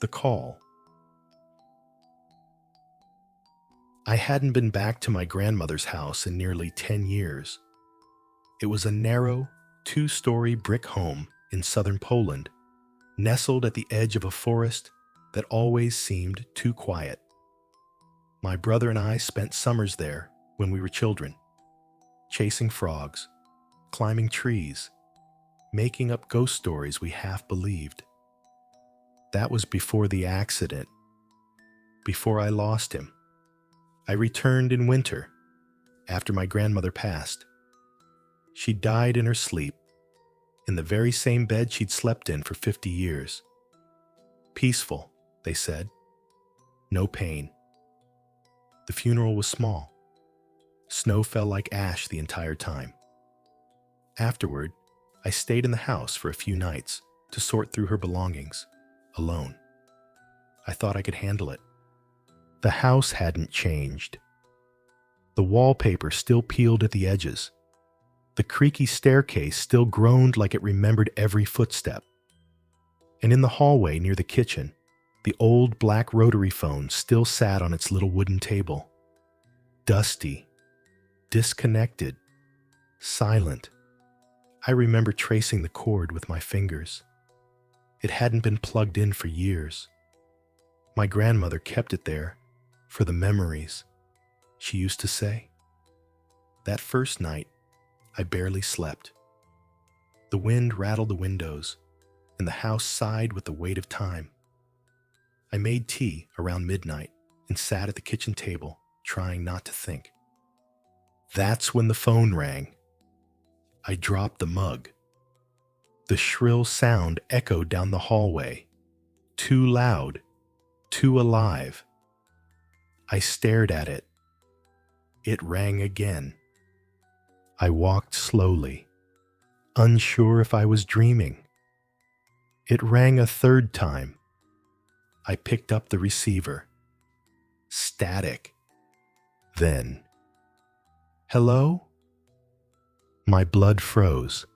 The call. I hadn't been back to my grandmother's house in nearly 10 years. It was a narrow, 2-story brick home in southern Poland, nestled at the edge of a forest that always seemed too quiet. My brother and I spent summers there when we were children, chasing frogs, climbing trees, making up ghost stories we half believed. That was before the accident, before I lost him. I returned in winter, after my grandmother passed. She died in her sleep, in the very same bed she'd slept in for 50 years. Peaceful, they said. No pain. The funeral was small. Snow fell like ash the entire time. Afterward, I stayed in the house for a few nights to sort through her belongings, alone. I thought I could handle it. The house hadn't changed. The wallpaper still peeled at the edges. The creaky staircase still groaned like it remembered every footstep. And in the hallway near the kitchen, the old black rotary phone still sat on its little wooden table. Dusty, disconnected, silent. I remember tracing the cord with my fingers. It hadn't been plugged in for years. My grandmother kept it there for the memories, she used to say. That first night, I barely slept. The wind rattled the windows, and the house sighed with the weight of time. I made tea around midnight and sat at the kitchen table, trying not to think. That's when the phone rang. I dropped the mug. The shrill sound echoed down the hallway, too loud, too alive. I stared at it. It rang again. I walked slowly, unsure if I was dreaming. It rang a third time. I picked up the receiver. Static. Then, hello? My blood froze.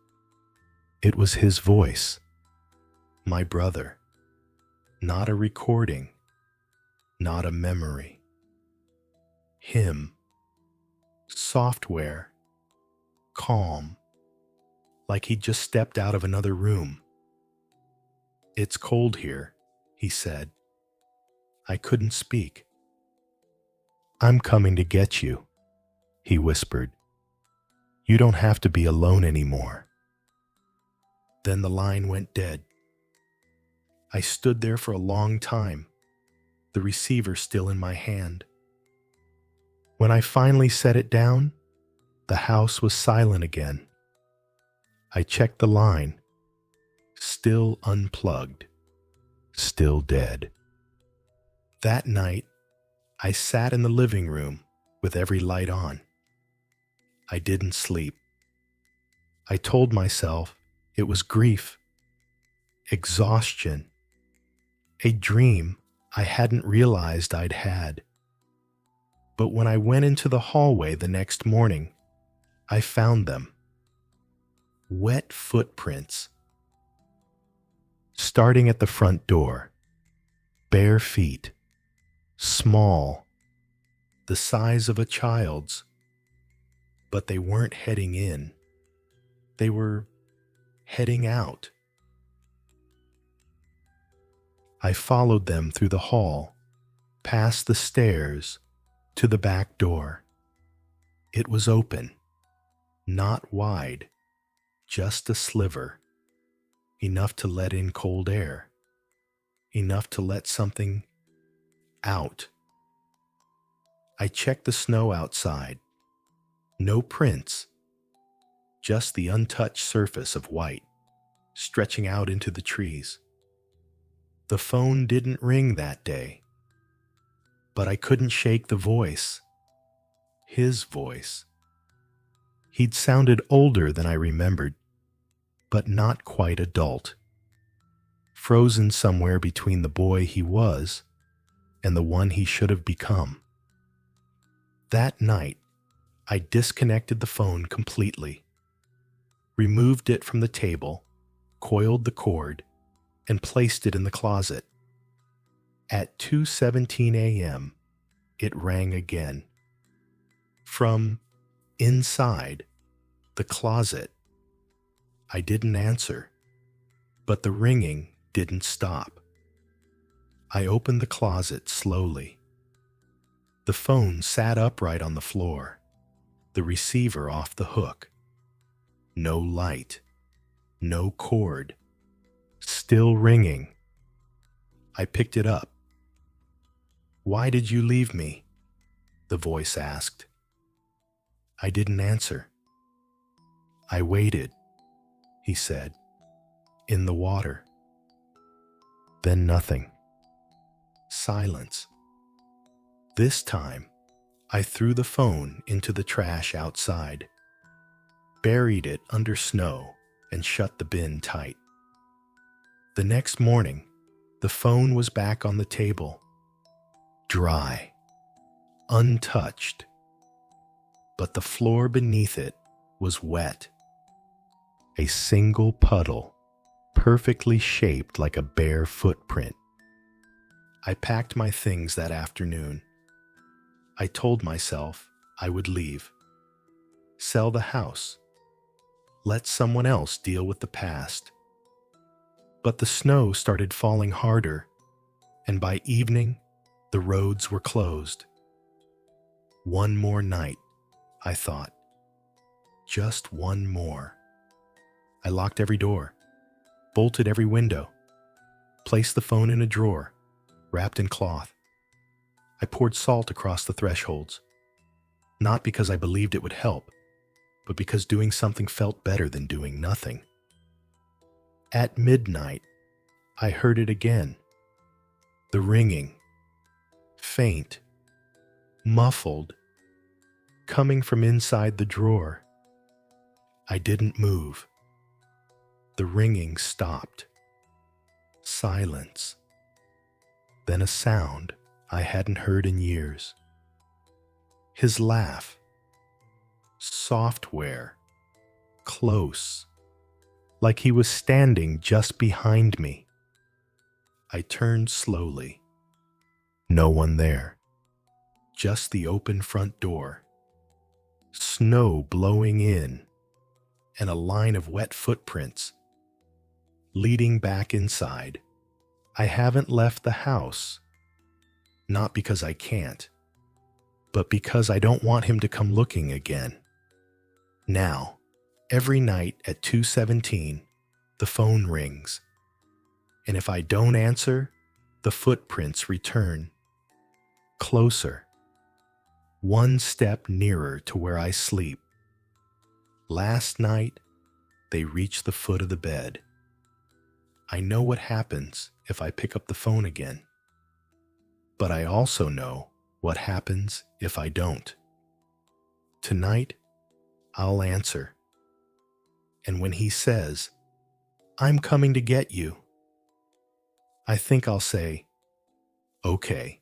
It was his voice. My brother. Not a recording. Not a memory. Him. Software. Calm. Like he'd just stepped out of another room. It's cold here, he said. I couldn't speak. I'm coming to get you, he whispered. You don't have to be alone anymore. Then the line went dead. I stood there for a long time, the receiver still in my hand. When I finally set it down, the house was silent again. I checked the line. Still unplugged. Still dead. That night, I sat in the living room with every light on. I didn't sleep. I told myself it was grief, exhaustion, a dream I hadn't realized I'd had. But when I went into the hallway the next morning, I found them. Wet footprints. Starting at the front door. Bare feet. Small. The size of a child's. But they weren't heading in. They were heading out. I followed them through the hall, past the stairs, to the back door. It was open, not wide, just a sliver, enough to let in cold air, enough to let something out. I checked the snow outside. No prints, just the untouched surface of white, stretching out into the trees. The phone didn't ring that day. But I couldn't shake the voice. His voice. He'd sounded older than I remembered, but not quite adult. Frozen somewhere between the boy he was and the one he should have become. That night, I disconnected the phone completely, removed it from the table, coiled the cord, and placed it in the closet. At 2:17 a.m., it rang again. From inside the closet. I didn't answer, but the ringing didn't stop. I opened the closet slowly. The phone sat upright on the floor, the receiver off the hook. No light, no cord, still ringing. I picked it up. "Why did you leave me?" the voice asked. I didn't answer. "I waited," he said, "in the water." Then nothing. Silence. This time, I threw the phone into the trash outside, buried it under snow, and shut the bin tight. The next morning, the phone was back on the table, dry, untouched, but the floor beneath it was wet. A single puddle, perfectly shaped like a bare footprint. I packed my things that afternoon. I told myself I would leave. Sell the house. Let someone else deal with the past. But the snow started falling harder, and by evening, the roads were closed. One more night, I thought. Just one more. I locked every door, bolted every window, placed the phone in a drawer, wrapped in cloth. I poured salt across the thresholds, not because I believed it would help, but because doing something felt better than doing nothing. At midnight, I heard it again. The ringing, faint, muffled, coming from inside the drawer. I didn't move. The ringing stopped. Silence. Then a sound I hadn't heard in years. His laugh. Software. Close. Like he was standing just behind me. I turned slowly. No one there. Just the open front door. Snow blowing in, and a line of wet footprints leading back inside. I haven't left the house, not because I can't, but because I don't want him to come looking again. Now, every night at 2:17, the phone rings, and if I don't answer, the footprints return. Closer. One step nearer to where I sleep. Last night, they reached the foot of the bed. I know what happens if I pick up the phone again. But I also know what happens if I don't. Tonight, I'll answer. And when he says, "I'm coming to get you," I think I'll say, "Okay."